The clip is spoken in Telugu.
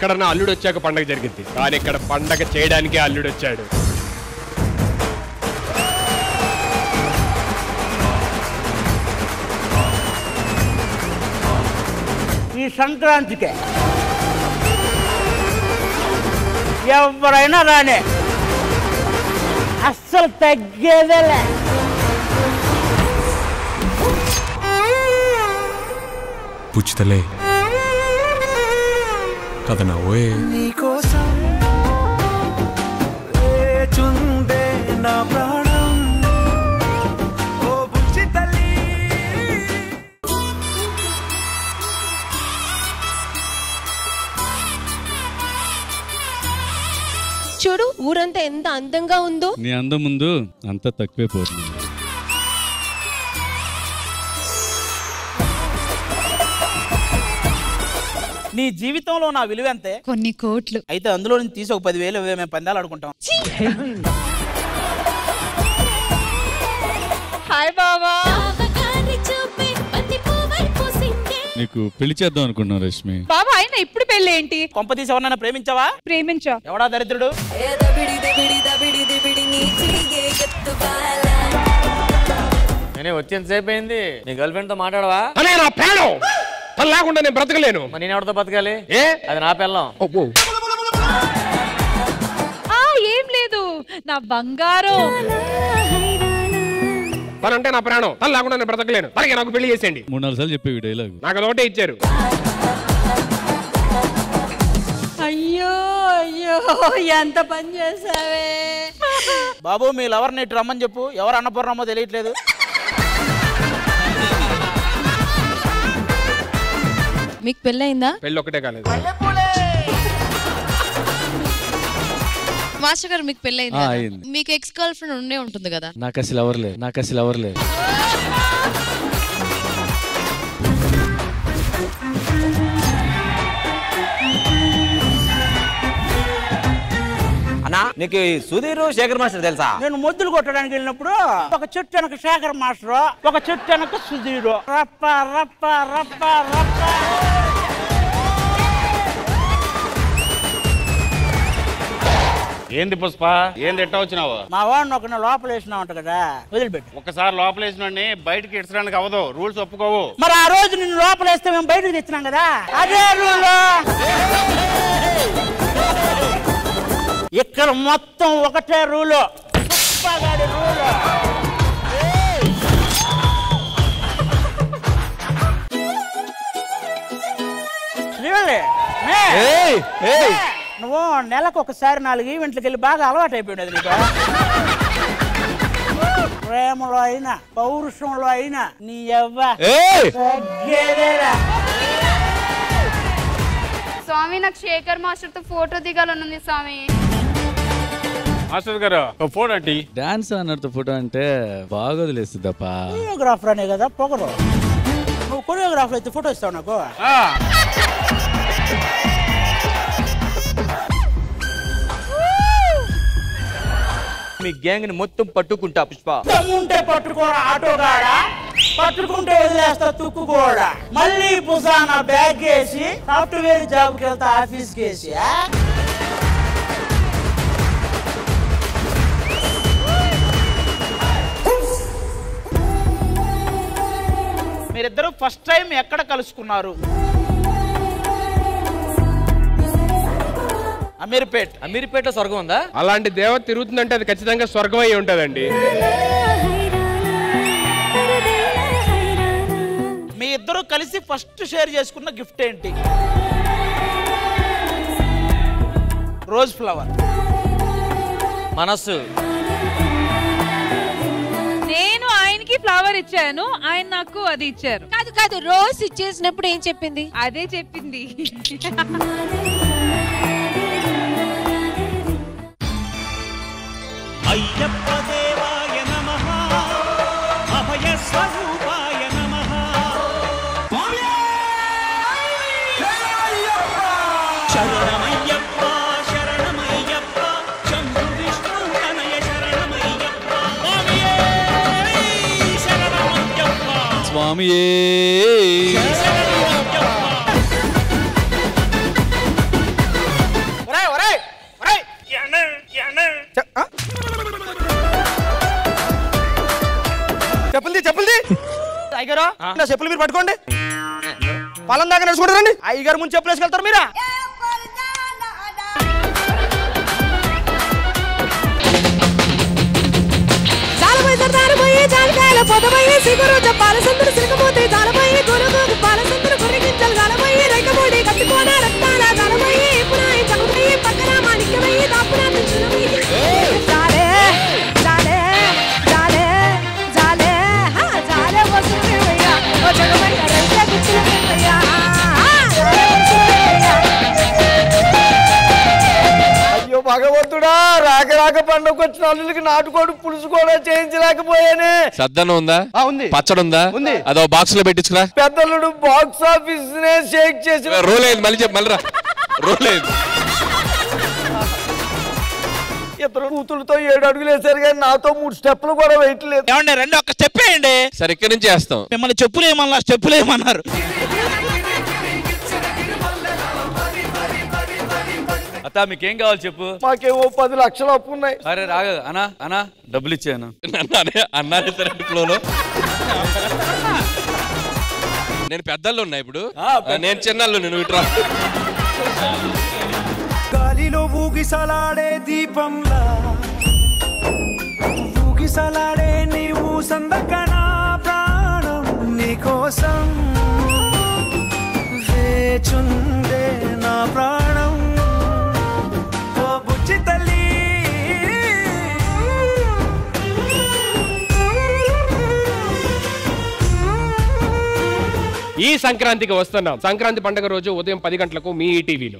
ఎక్కడన్నా అల్లుడు వచ్చాక పండగ జరిగింది, కానీ ఇక్కడ పండగ చేయడానికి అల్లుడు వచ్చాడు. ఈ సంక్రాంతికే ఎవరైనా రానే, అస్సలు తగ్గేదేలే. పుచ్చుతలే కథ నవ్వే నీకోసం వేచుందే నా ప్రాణం, ఓ బుజ్జి తల్లి. చూడు ఊరంతా ఎంత అందంగా ఉందో. నీ అందం ముందు అంత తక్కువే పోతుంది. నీ జీవితంలో నా విలువ అంతే, కొన్ని కోట్లు. అయితే అందులో నుంచి తీసి ఒక 10,000 మేము పందాలు ఆడుకుంటాం. హాయ్ బావా. నీకు పెళ్లి చేద్దాం అనుకున్నాం రష్మి. బాబా అయినా ఇప్పుడు పెళ్ళి ఏంటి? కొంప తీసి ఎవరన్నా ప్రేమించావా? ప్రేమించా. ఎవడా దరిద్రుడు? నేనే వచ్చేంతసేపు అయింది, నీ గర్ల్ ఫ్రెండ్ తో మాట్లాడవా? అనే నా ప్రాణం తను లేకుండా నేను బ్రతకలేను. మరి నేను ఎవరితో బతకాలి? ఏ అది నా పిల్లం. ఏం లేదు నా బంగారం. తనంటే నా ప్రాణం, తను లేకుండా నేను బ్రతకలేను. తనకి నాకు పెళ్లి చేసేయండి. 3-4 సార్లు చెప్పేవి డైలాగ్. నాకు అదొకటే ఇచ్చారు. అయ్యో అయ్యో ఎంత పని చేసావే బాబు. మీ లవర్ ని రమ్మని చెప్పు. ఎవరు అన్నపూర్ణమో తెలియట్లేదు. మీకు పెళ్ళయిందా? పెళ్లి ఒక్కటే కాలేదు. మాస్టర్ గారు మీకు పెళ్ళయిందా? అయింది. మీకు ఎక్స్ గర్ల్ ఫ్రెండ్ ఉండే ఉంటుంది కదా? నాకు అసలు ఎవరు లేదు. అన్నా నీకు సుధీర్ శేఖర్ మాస్టర్ తెలుసా? నేను మొద్దులు కొట్టడానికి వెళ్ళినప్పుడు ఒక చెట్టు వెనక శేఖర్ మాస్టర్, ఒక చెట్టు వెనక సుధీరు. రప్ప రప్ప రప్ప రప్ప. ఏంది పుష్ప, ఏంది ఎట్టా వచ్చినావు? మా వాడిని ఒక లోపల వేసినావంట కదా, వదిలిపెట్టు. ఒక్కసారి లోపల వేసినోడిని బయటకి ఇచ్చడానికి అవ్వదు, రూల్స్ ఒప్పుకోవు. మరి ఆ రోజు నిన్ను లోపల వేస్తే మేము బయటకు తెచ్చినాం కదా, అదే రూల్. ఇక్కడ మొత్తం ఒకటే రూలు, రూలు. నువ్వు నెలకు ఒకసారి 4 ఈవెంట్లకు వెళ్ళి బాగా అలవాటు అయిపోయినది నీకు. ప్రేమలో అయినా పౌరుషంలో అయినా నీ స్వామి నాకు శేఖర్ మాస్టర్ తో ఫోటో దిగాలనుంది స్వామి. మాస్టర్ గారు ఒక ఫోటో అంటే డాన్స్ అన్నట్టు ఫోటో అంటే బాగా వదిలేస్తుందప్ప. కొరియోగ్రాఫర్ అనే కదా పొగరు. నువ్వు కొరియోగ్రాఫర్ అయితే ఫోటో ఇస్తావు నాకు. మీ గ్యాంగ్ ని మొత్తం పట్టుకుంటా పుష్ప. ఉంటే పట్టుకోరా ఆటోగాడా, పట్టుకుంటే వదిలేస్తా తుక్కు కూడా. మళ్ళీ పుసానా బ్యాగ్ వేసి సాఫ్ట్వేర్ జాబ్ కి వెళ్తా ఆఫీస్ కేసి. మీరిద్దరు ఫస్ట్ టైం ఎక్కడ కలుసుకున్నారు? అమీర్పేటలో స్వర్గం ఉందా? అలాంటి దేవత తిరుగుతుందంటే అది ఖచ్చితంగా స్వర్గం అయి ఉంటదండి. మీ ఇద్దరు కలిసి ఫస్ట్ షేర్ చేసుకున్న గిఫ్ట్ ఏంటి? Rose flower. మనస్సు. నేను ఆయనకి ఫ్లవర్ ఇచ్చాను, ఆయన నాకు అది ఇచ్చారు. కాదు రోజ్ ఇచ్చేసినప్పుడు ఏం చెప్పింది? అదే చెప్పింది. అయ్యప్ప దేవాయ నమః, అభయ స్వరూపాయ నమః. శరణమయ్యప్ప శరణమయ్యప్ప, శంభు విష్ణు తనయ శరణమయ్యప్ప. శరణమయ్యప్ప స్వామియే. మీరు నా చెప్పులు మీరు పట్టుకోండి పొలం దాకా నడుచుకుంటారండి అయ్యగారు ముందు చెప్పులు వేసుకెళ్తారు మీరా పొదమయ్యే సిగురు చెప్పాల సందులు సిరకపోతే జాలమయ్యే గొలుగు పాల సందులు గుర్రిగించలు గాలమయ్యే రైకబోడి కట్టుకోన రక్తాల గాలమయ్యే పునాయి చంపయ్యే పక్కన మాణిక్యమయ్యే దాపున పిచ్చులమయ్యే జాలే జాలే జాలే జాలే హా జాలే వసుమయ్యా ఓ జగమయ్య రంగ పిచ్చులమయ్యా అయ్యో భగవంతుడా రాక రాక పండుగ వచ్చిన అల్లులకి నాటుకోడు పులుసు కూడా చేయించలేకపోయానే. సద్దనం ఉందా? ఉంది. పచ్చడి ఉందా? ఉంది. అదో బాక్స్ లో పెట్టించుకురా. పెద్దలుడు బాక్స్ ఆఫీస్ నే షేక్ చేసి రోల్ అయింది మళ్ళీ చెప్పు మళ్ళీ రా. రోల్ అయింది. ఇద్దరు కూతురుతో 7 అడుగులు వేసారు కానీ నాతో 3 స్టెప్లు కూడా వేయట్లేదు. ఏమండి రెండు ఒక్క స్టెప్ వేయండి. సరే ఇక్కడి నుంచి వేస్తాం. మిమ్మల్ని చెప్పులు ఏమన్నా స్టెప్పులు ఏమన్నారు? అత్త మీకేం కావాలి చెప్పు. మాకేమో 10 లక్షలు అప్పు ఉన్నాయి. అరే రాగా అనా అనా డబ్బులు ఇచ్చాను అన్నారే ఫ్లోలో. నేను పెద్దల్లో ఉన్నా ఇప్పుడు. నేను చిన్నల్లో నేను ఇట్రా. గాలిలో ఊగిసలాడే దీపంలా ఊగిసలాడే నీవు సందకనా ప్రాణం నీకోసం వేచుండే నా ప్రాణం ఓ బుజ్జి తల్లి. ఈ సంక్రాంతికి వస్తున్నాం. సంక్రాంతి పండుగ రోజు ఉదయం 10 గంటలకు మీ ఈటీవీలో.